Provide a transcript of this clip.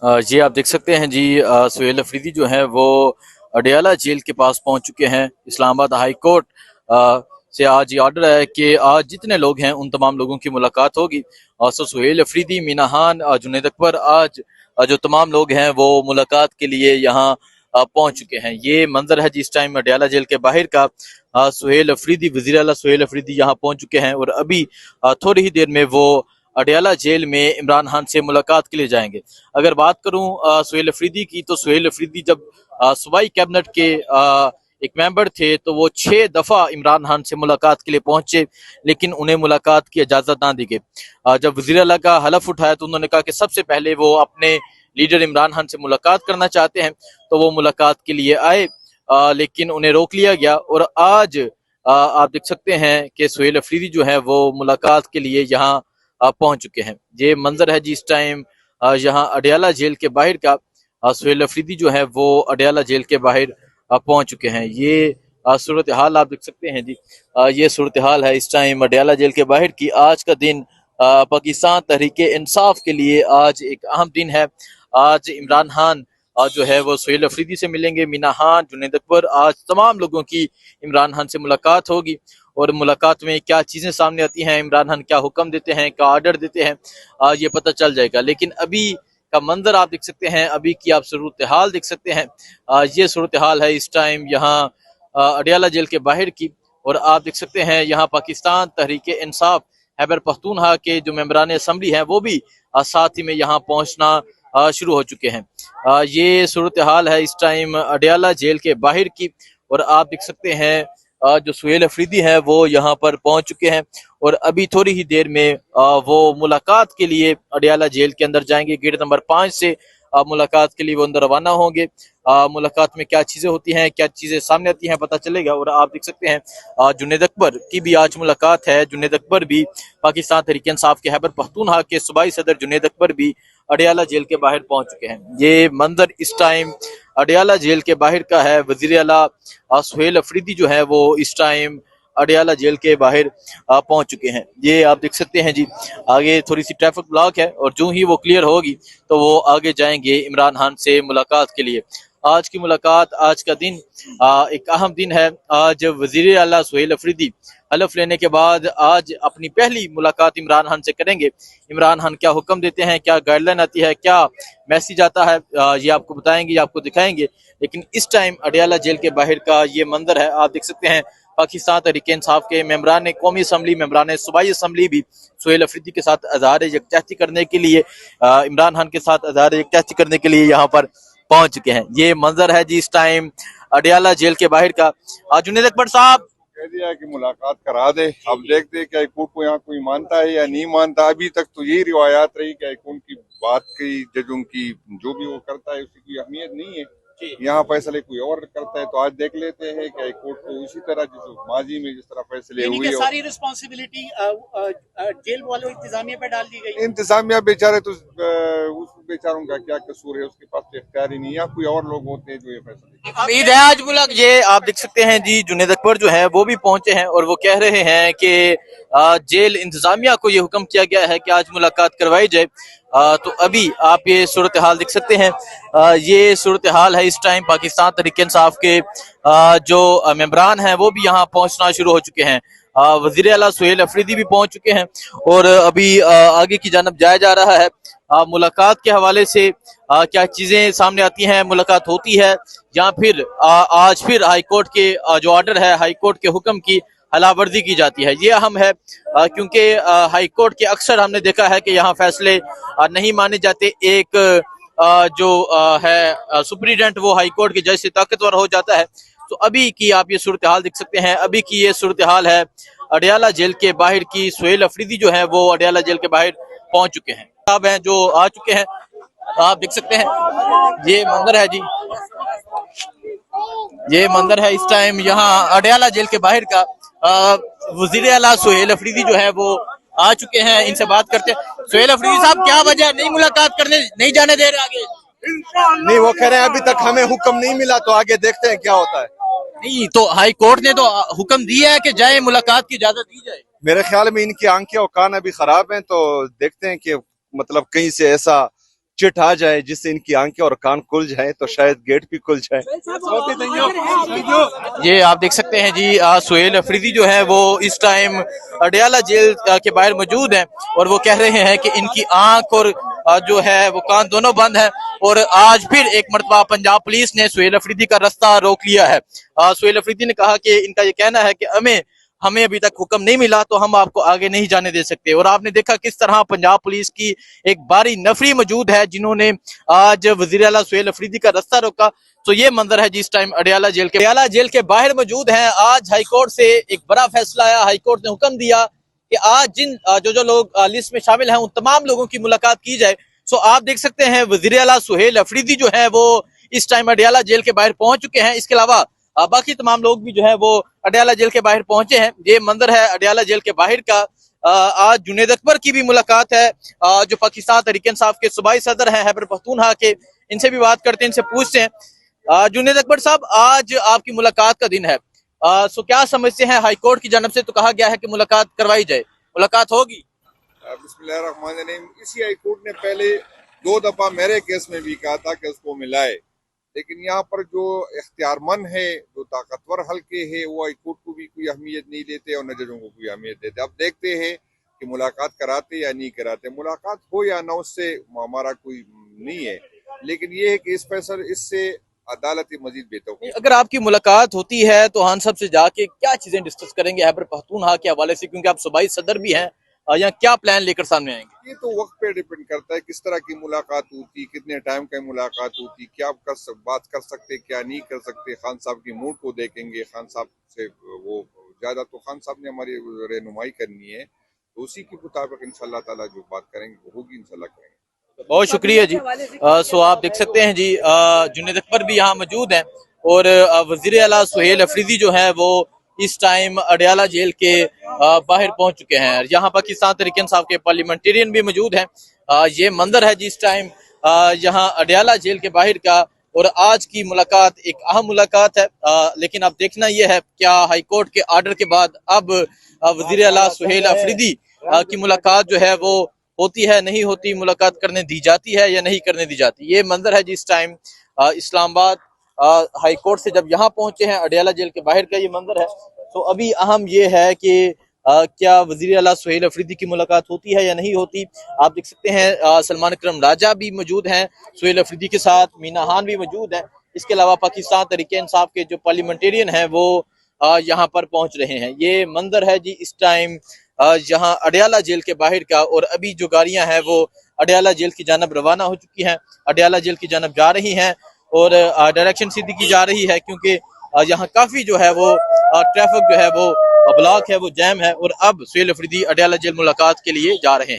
ये आप देख सकते हैं जी, सुहेल अफरीदी जो है वो अडयाला जेल के पास पहुंच चुके हैं। इस्लामाबाद हाई कोर्ट से आज ये ऑर्डर है कि आज जितने लोग हैं उन तमाम लोगों की मुलाकात होगी। और सुहेल अफरीदी, मीना खान, जुनैद अकबर, आज जो तमाम लोग हैं वो मुलाकात के लिए यहाँ पहुंच चुके हैं। ये मंजर है जिस टाइम अडयाला जेल के बाहर का। सुहेल अफरीदी, वजीर आला सुहेल अफरीदी यहाँ पहुंच चुके हैं और अभी थोड़ी ही देर में वो अडयाला जेल में इमरान खान से मुलाकात के लिए जाएंगे। अगर बात करूं सुहेल अफरीदी की, तो सुहेल अफरीदी जब सूबाई कैबिनेट के एक मेंबर थे तो वो 6 दफा इमरान खान से मुलाकात के लिए पहुंचे, लेकिन उन्हें मुलाकात की इजाजत ना दी गई। जब वजीर आला का हलफ उठाया तो उन्होंने कहा कि सबसे पहले वो अपने लीडर इमरान खान से मुलाकात करना चाहते हैं, तो वो मुलाकात के लिए आए, लेकिन उन्हें रोक लिया गया। और आज आप देख सकते हैं कि सुहेल अफरीदी जो है वो मुलाकात के लिए यहाँ पहुंच चुके हैं। ये मंजर है जी इस टाइम यहाँ अडयाला जेल के बाहर का। सुहेल अफरीदी जो है वो अडयाला जेल के बाहर पहुंच चुके हैं। ये सूरत हाल आप देख सकते हैं जी। ये सूरत हाल है इस टाइम अडयाला जेल के बाहर की। आज का दिन पाकिस्तान तहरीक इंसाफ के लिए आज एक अहम दिन है। आज इमरान खान जो है वो सुहेल अफरीदी से मिलेंगे, मीना खान, जुनैद अकबर, आज तमाम लोगों की इमरान खान से मुलाकात होगी। और मुलाकात में क्या चीजें सामने आती हैं, इमरान खान क्या हुक्म देते हैं, क्या ऑर्डर देते हैं, ये पता चल जाएगा। लेकिन अभी का मंजर आप देख सकते हैं, अभी की आप सूरत हाल देख सकते हैं। ये सूरत हाल है इस टाइम यहाँ अडयाला जेल के बाहर की। और आप देख सकते हैं यहाँ पाकिस्तान तहरीक इंसाफ खैबर पख्तूनख्वा के जो मेंबरान असम्बली हैं वो भी साथ ही में यहाँ पहुँचना शुरू हो चुके हैं। ये सूरत हाल है इस टाइम अडयाला जेल के बाहर की। और आप देख सकते हैं जो सुहेल अफरीदी है वो यहाँ पर पहुंच चुके हैं और अभी थोड़ी ही देर में वो मुलाकात के लिए अडयाला जेल के अंदर जाएंगे। गेट नंबर 5 से मुलाकात के लिए वो अंदर रवाना होंगे। मुलाकात में क्या चीजें होती हैं, क्या चीजें सामने आती हैं, पता चलेगा। और आप देख सकते हैं जुनैद अकबर की भी आज मुलाकात है। जुनैद अकबर भी पाकिस्तान तहरीक इंसाफ के खैबर पख्तूनख्वा के सूबाई सदर जुनैद अकबर भी अडयाला जेल के बाहर पहुंच चुके हैं। ये मंजर इस टाइम अडयाला जेल के बाहर का है। वजीर आला सुहेल अफरीदी जो है वो इस टाइम अडयाला जेल के बाहर पहुंच चुके हैं। ये आप देख सकते हैं जी। आगे थोड़ी सी ट्रैफिक ब्लॉक है और जो ही वो क्लियर होगी तो वो आगे जाएंगे इमरान खान से मुलाकात के लिए। आज की मुलाकात, आज का दिन एक अहम दिन है। आज वजीर आला सुहेल अफरीदी हलफ लेने के बाद आज अपनी पहली मुलाकात इमरान खान से करेंगे। इमरान खान क्या हुक्म देते हैं, क्या गाइडलाइन आती है, क्या मैसेज आता है, ये आपको बताएंगे, आपको दिखाएंगे। लेकिन इस टाइम अडयाला जेल के बाहर का ये मंजर है। आप देख सकते हैं पाकिस्तान तहरीक इंसाफ के मेंबरान कौमी असम्बली, मेंबरान सूबाई असम्बली भी सुहेल अफरीदी के साथ अज़हार यकजहती करने के लिए, इमरान खान के साथ अज़हार यकजहती करने के लिए यहाँ पर पहुंच चुके हैं। ये मंजर है जी इस टाइम अडयाला जेल के बाहर का। जुनैद अकबर साहब कह दिया कि मुलाकात करा दे। अब देखते हैं कि हाईकोर्ट को यहाँ कोई मानता है या नहीं मानता। अभी तक तो यही रिवायात रही कि हाईकोर्ट की बात की, जजों की जो भी वो करता है उसकी कोई अहमियत नहीं है। यहाँ फैसले कोई और करता है। तो आज देख लेते हैं कि हाईकोर्ट को इसी तरह जिस माजी में जिस तरह फैसले हुए, सारी रिस्पॉन्सिबिलिटी जेल वालों इंतजामिया पे डाल दी गई। इंतजामिया बेचारे तो उस बेचारों का क्या कसूर है, उसके पास तो इख्तियार ही नहीं है। कोई और लोग होते हैं जो ये फैसले। उम्मीद है आज मुलाकात। ये आप देख सकते हैं जी, जुनैद अकबर जो है वो भी पहुंचे हैं और वो कह रहे हैं कि जेल इंतजामिया को ये हुक्म किया गया है कि आज मुलाकात करवाई जाए। तो अभी आप ये सूरत हाल देख सकते हैं। ये सूरत हाल है इस टाइम पाकिस्तान तहरीक इंसाफ के जो मेंबरान हैं वो भी यहाँ पहुंचना शुरू हो चुके हैं। वजीर आला सुहेल अफरीदी भी पहुंच चुके हैं और अभी आगे की जानब जाया जा रहा है। मुलाकात के हवाले से क्या चीजें सामने आती हैं, मुलाकात होती है या फिर आज फिर हाईकोर्ट के जो ऑर्डर है, हाईकोर्ट के हुक्म की हलावर्जी की जाती है। ये अहम है क्योंकि हाईकोर्ट के अक्सर हमने देखा है कि यहाँ फैसले नहीं माने जाते। एक जो है सुप्रीडेंट वो हाईकोर्ट के जज से ताकतवर हो जाता है। तो अभी की आप ये सूरत हाल देख सकते हैं। अभी की ये सूरत हाल है अडयाला जेल के बाहर की। सुहेल अफरीदी जो है वो अडयाला जेल के बाहर पहुंच चुके हैं, साहब हैं जो आ चुके हैं। आप देख सकते हैं ये मंजर है जी। ये मंजर है इस टाइम यहाँ अडयाला जेल के बाहर का। वजीर आला सुहेल अफरीदी जो है वो आ चुके हैं, इनसे बात करते हैं। सुहेल अफरीदी साहब, क्या वजह नहीं मुलाकात करने, नहीं जाने दे रहे आगे? नहीं, वो कह रहे हैं अभी तक हमें हुक्म नहीं मिला, तो आगे देखते हैं क्या होता है। नहीं, तो हाई कोर्ट ने तो हुक्म दिया है कि जाए, मुलाकात की इजाजत दी जाए। मेरे ख्याल में इनकी आंखें और कान अभी खराब हैं, तो देखते हैं कि मतलब कहीं से ऐसा चिट आ जाए जिससे इनकी आंखें और कान खुल जाए तो शायद गेट भी खुल जाए। ये आप देख सकते हैं जी, सुहेल अफरीदी जो है वो इस टाइम अडयाला जेल के बाहर मौजूद हैं और वो कह रहे हैं कि इनकी आंख और जो है वो कान दोनों बंद है और आज फिर एक मरतबा पंजाब पुलिस ने सुहेल अफरीदी का रास्ता रोक लिया है। सुहेल अफरीदी ने कहा कि इनका ये कहना है कि हमें अभी तक हुक्म नहीं मिला तो हम आपको आगे नहीं जाने दे सकते। और आपने देखा किस तरह पंजाब पुलिस की एक बारी नफरी मौजूद है जिन्होंने आज वजीर आला सुहेल अफरीदी का रास्ता रोका। तो ये मंजर है जिस टाइम अडयाला जेल के बाहर मौजूद हैं। आज हाईकोर्ट से एक बड़ा फैसला आया। हाईकोर्ट ने हुक्म दिया कि आज जिन जो लोग लिस्ट में शामिल हैं उन तमाम लोगों की मुलाकात की जाए। सो आप देख सकते हैं वजीर आला सुहेल अफरीदी जो है वो इस टाइम अडयाला जेल के बाहर पहुंच चुके हैं। इसके अलावा बाकी तमाम लोग भी जो है वो अडयाला जेल के बाहर पहुंचे हैं। ये मंजर है अडयाला जेल के बाहर का। आज जुनेद अकबर की भी मुलाकात है, जो पाकिस्तान तहरीक इंसाफ के सूबाई सदर हैं खैबर पख्तूनख्वा के। इनसे भी बात करते हैं, इनसे पूछते हैं। जुनेद अकबर साहब, आज आपकी मुलाकात का दिन है, सो क्या समझते हैं? हाईकोर्ट की जानब से तो कहा गया है कि मुलाकात करवाई जाए, मुलाकात होगी? बिस्मिल्लाहिर्रहमानिर्रहीम। इसी हाईकोर्ट ने पहले 2 दफा मेरे केस में भी कहा था कि उसको मिलाए, लेकिन यहाँ पर जो इख्तियारमंद है, जो ताकतवर हल्के है, वो हाईकोर्ट को भी कोई अहमियत नहीं देते और न जजों को कोई अहमियत देते। अब देखते हैं कि मुलाकात कराते या नहीं कराते। मुलाकात हो या ना, उससे हमारा कोई नहीं है, लेकिन ये है कि इस फैसले इससे अदालत मजीद बेहतर हो। अगर आपकी मुलाकात होती है तो हान साहब से जाके क्या चीजें डिस्कस करेंगे खैबर पख्तूनख्वा के हवाले से, क्योंकि आप सूबाई सदर भी हैं, या क्या प्लान लेकर सामने आएंगे? ये तो वक्त पे डिपेंड करता है किस तरह की मुलाकात होती, कितने टाइम की मुलाकात होती, क्या बात कर सकते, क्या नहीं कर सकते। खान साहब की मूड को देखेंगे। खान साहब से वो ज्यादा तो खान साहब ने हमारी रहनुमाई करनी है, तो उसी के मुताबिक इंशाल्लाह ताला जो बात करेंगे वो होगी, इंशाल्लाह करेंगे। बहुत शुक्रिया जी। सो आप देख सकते हैं जी, जुनेद अकबर भी यहाँ मौजूद हैं और वजीर आला सुहेल अफरीदी जो है वो इस टाइम अडयाला जेल के बाहर पहुंच चुके हैं। यहाँ पाकिस्तान तहरीक इंसाफ के पार्लियामेंटेरियन भी मौजूद हैं। ये मंजर है जिस टाइम यहाँ अडयाला जेल के बाहर का। और आज की मुलाकात एक अहम मुलाकात है, लेकिन अब देखना यह है क्या हाईकोर्ट के आर्डर के बाद अब वजीर आला सुहेल अफरीदी की मुलाकात जो है वो होती है, नहीं होती, मुलाकात करने दी जाती है या नहीं करने दी जाती। ये मंजर है जिस टाइम इस्लामाबाद हाई कोर्ट से जब यहाँ पहुंचे हैं, अडयाला जेल के बाहर का ये मंजर है। तो अभी अहम ये है कि क्या वजीर आला सुहेल अफरीदी की मुलाकात होती है या नहीं होती। आप देख सकते हैं सलमान अकरम राजा भी मौजूद हैं सुहेल अफरीदी के साथ, मीना खान भी मौजूद हैं। इसके अलावा पाकिस्तान तहरीक इंसाफ के जो पार्लियामेंटेरियन हैं वो यहाँ पर पहुंच रहे हैं। ये मंजर है जी इस टाइम यहाँ अडयाला जेल के बाहर का। और अभी जो गाड़ियां हैं वो अडयाला जेल की जानब रवाना हो चुकी हैं, अडयाला जेल की जानब जा रही हैं और डायरेक्शन सीधी की जा रही है, क्योंकि यहाँ काफी जो है वो ट्रैफिक जो है वो ब्लॉक है, वो जैम है। और अब सुहेल अफरीदी अडयाला जेल मुलाकात के लिए जा रहे हैं।